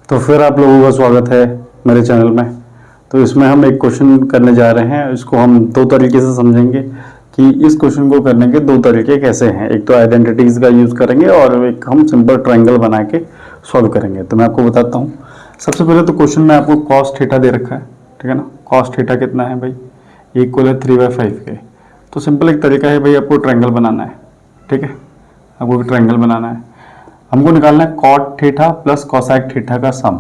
तो फिर आप लोगों का स्वागत है मेरे चैनल में। तो इसमें हम एक क्वेश्चन करने जा रहे हैं। इसको हम दो तरीके से समझेंगे कि इस क्वेश्चन को करने के दो तरीके कैसे हैं। एक तो आइडेंटिटीज़ का यूज़ करेंगे और एक हम सिंपल ट्रायंगल बना के सॉल्व करेंगे। तो मैं आपको बताता हूँ। सबसे पहले तो क्वेश्चन में आपको कॉस थीटा दे रखा है, ठीक है ना। कॉस थीटा कितना है भाई, इक्वल है 3/5 के। तो सिंपल एक तरीका है भाई, आपको ट्रायंगल बनाना है, ठीक है। आपको ट्रायंगल बनाना है, हमको निकालना है cot theta plus cosec theta का सम।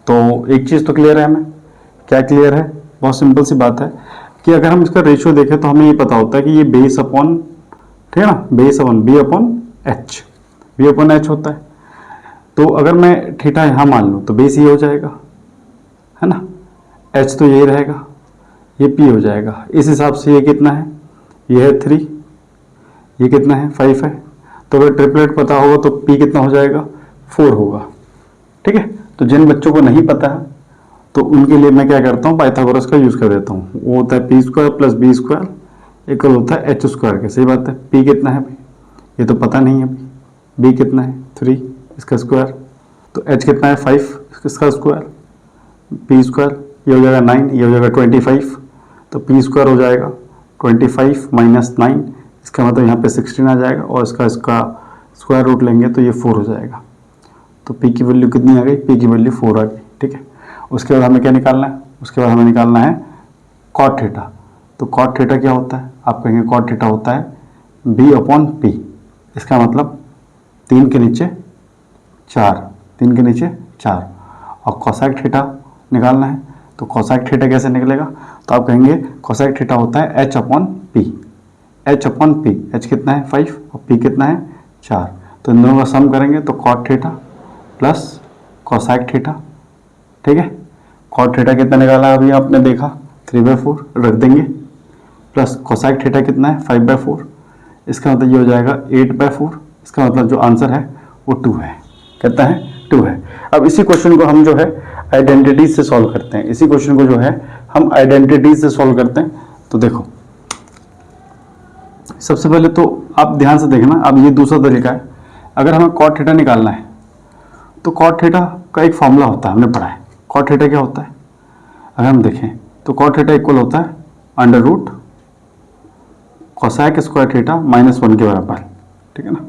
तो एक चीज़ तो क्लियर है हमें, क्या क्लियर है, बहुत सिंपल सी बात है कि अगर हम इसका रेशियो देखें तो हमें ये पता होता है कि ये बेस अपॉन, ठीक है ना, base upon B upon H, B upon H होता है। तो अगर मैं थीटा यहाँ मान लूँ तो बेस ये हो जाएगा, है ना, एच तो यही रहेगा, ये पी हो जाएगा। इस हिसाब से ये कितना है, ये है 3, ये कितना है 5 है। तो अगर ट्रिपलेट पता होगा तो पी कितना हो जाएगा, 4 होगा, ठीक है। तो जिन बच्चों को नहीं पता है तो उनके लिए मैं क्या करता हूँ, पाइथागोरस का यूज़ कर देता हूँ। वो होता है P square plus B square equal होता है एच स्क्वायर के। सही बात है, पी कितना है भाई, ये तो पता नहीं है। बी कितना है 3, इसका स्क्वायर। तो एच कितना है 5, इसका स्क्वायर। पी स्क्वायर ये हो जाएगा 9, ये हो जाएगा 25। तो पी स्क्वायर हो जाएगा 25 माइनस 9, इसका मतलब यहाँ पे 16 आ जाएगा और इसका स्क्वायर रूट लेंगे तो ये 4 हो जाएगा। तो पी की वैल्यू कितनी आ गई, पी की वैल्यू 4 आ गई, ठीक है। उसके बाद हमें क्या निकालना है, उसके बाद हमें निकालना है कॉट थीटा। तो कॉट थीटा क्या होता है, आप कहेंगे कॉट थीटा होता है बी अपॉन पी। इसका मतलब 3 के नीचे 4, 3 के नीचे 4। और कोसैक थीटा निकालना है, तो कोसैक थीटा कैसे निकलेगा, तो आप कहेंगे कोसैक थीटा होता है H upon P. H upon P, H कितना है 5 और पी कितना है 4। तो इन दोनों का सम करेंगे तो cot theta plus cosec theta, ठीक है। कॉट थीटा कितना निकाला अभी आपने देखा 3/4 रख देंगे, प्लस कोसैक थीटा कितना है 5/4। इसका मतलब ये हो जाएगा 8/4। इसका मतलब जो आंसर है वो 2 है, कहता है 2 है। अब इसी क्वेश्चन को हम जो है आइडेंटिटीज से सॉल्व करते हैं। इसी क्वेश्चन को जो है हम आइडेंटिटीज से सॉल्व करते हैं। तो देखो, सबसे पहले तो आप ध्यान से देखना, अब ये दूसरा तरीका है। अगर हमें कॉट थीटा निकालना है तो कॉट थीटा का एक फॉर्मूला होता है, हमने पढ़ा है। कॉट थीटा क्या होता है, अगर हम देखें तो कॉट थीटा इक्वल होता है under root cosec square theta minus 1 के बराबर, ठीक है ना।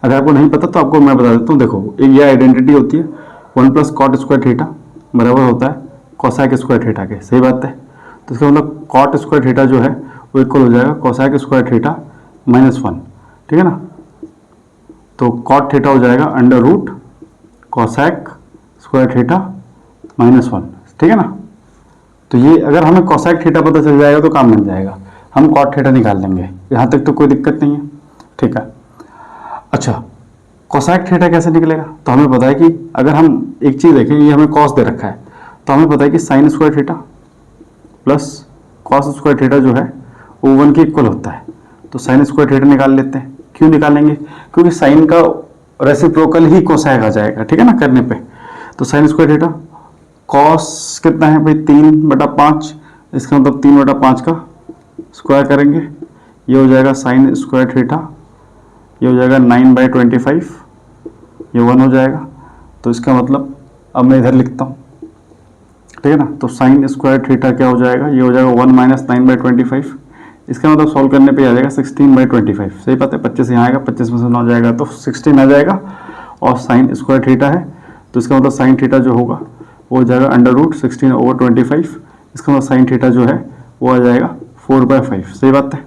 अगर आपको नहीं पता तो आपको मैं बता देता हूँ। देखो, एक ये आइडेंटिटी होती है 1 प्लस कॉट स्क्वायर थीटा बराबर होता है कोसैक स्क्वायर थीटा के। सही बात है। तो इसका मतलब कॉट स्क्वायर थीटा जो है वो इक्वल हो जाएगा कोसैक स्क्वायर थीटा माइनस 1, ठीक है ना। तो कॉट थीटा हो जाएगा under root cosec square theta minus 1, ठीक है ना। तो ये अगर हमें कोसैक थीटा पता चल जाएगा तो काम बन जाएगा, हम कॉट थीटा निकाल लेंगे। यहाँ तक तो कोई दिक्कत नहीं है, ठीक है। अच्छा, कोसैक थीटा कैसे निकलेगा, तो हमें पता है कि अगर हम एक चीज़ देखें, ये हमें कॉस दे रखा है, तो हमें पता है कि sine square theta plus cos square theta जो है वो 1 के इक्वल होता है। तो साइन स्क्वायर थीटा निकाल लेते हैं। क्यों निकालेंगे, क्योंकि साइन का रेसिप्रोकल ही कोसैक आ जाएगा, ठीक है ना, करने पे। तो साइन स्क्वायर थीटा कॉस कितना है भाई 3/5, इसका मतलब 3/5 का स्क्वायर करेंगे, ये हो जाएगा साइन स्क्वायर थीटा, ये हो जाएगा 9/25, ये 1 हो जाएगा। तो इसका मतलब अब मैं इधर लिखता हूँ, ठीक है ना। तो साइन स्क्वायर थीटा क्या हो जाएगा, ये हो जाएगा 1 माइनस 9/25। इसका मतलब सॉल्व करने पे आ जाएगा 16/25। सही बात है, 25 यहाँ आएगा, 25 में से 9 जाएगा तो 16 आ जाएगा। और साइन स्क्वायर थीटा है तो इसका मतलब साइन थीटा जो होगा वो हो जाएगा अंडर रूट 16/25। इसका मतलब साइन थीटा जो है वो आ जाएगा 4/5। सही बात है,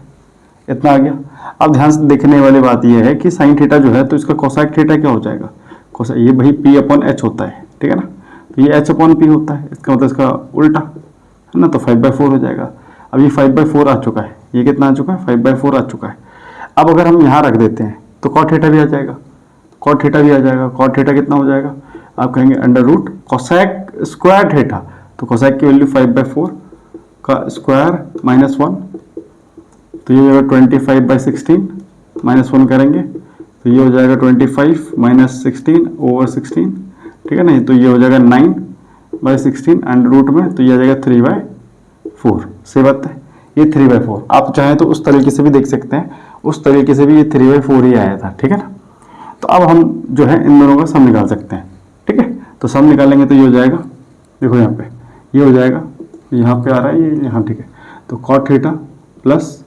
इतना आ गया। अब ध्यान से देखने वाली बात यह है कि साइन थीटा जो है तो इसका कोसैक थीटा क्या हो जाएगा, कोसैक ये वही पी अपॉन एच होता है, ठीक है ना। तो ये एच अपॉन पी होता है, इसका मतलब इसका उल्टा है ना, तो 5/4 हो जाएगा। अब ये 5/4 आ चुका है, ये कितना आ चुका है 5/4 आ चुका है। अब अगर हम यहाँ रख देते हैं तो कॉट थीटा भी आ जाएगा, कॉट थीटा भी आ जाएगा। कॉट थीटा कितना हो जाएगा, आप कहेंगे under root cosec square theta, तो कोसैक की वैल्यू 5/4 का स्क्वायर माइनस 1, तो ये हो जाएगा 25/16 माइनस 1 करेंगे तो ये हो जाएगा 25 माइनस 16 ओवर 16, ठीक है ना। तो ये हो जाएगा 9/16 अंडर रूट में, तो ये आ जाएगा 3/4। सही बात है, ये 3/4। आप चाहें तो उस तरीके से भी देख सकते हैं, उस तरीके से भी ये 3/4 ही आया था, ठीक है ना। तो अब हम जो है इन दोनों का सम निकाल सकते हैं, ठीक है। तो सम निकालेंगे तो ये हो जाएगा, देखो यहाँ पे ये हो जाएगा, यहाँ पे आ रहा है ये यहाँ, ठीक है। तो cot theta plus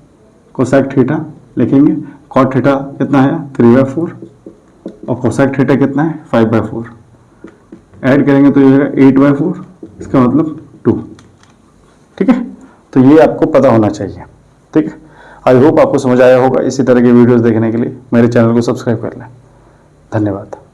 cosec theta लिखेंगे। कॉट थीटा कितना है 3/4 और कोसेक थीटा कितना है 5/4। ऐड करेंगे तो ये हो जाएगा 8/4, इसका मतलब 2, ठीक है। तो ये आपको पता होना चाहिए, ठीक है। आई होप आपको समझ आया होगा। इसी तरह की वीडियोस देखने के लिए मेरे चैनल को सब्सक्राइब कर लें। धन्यवाद।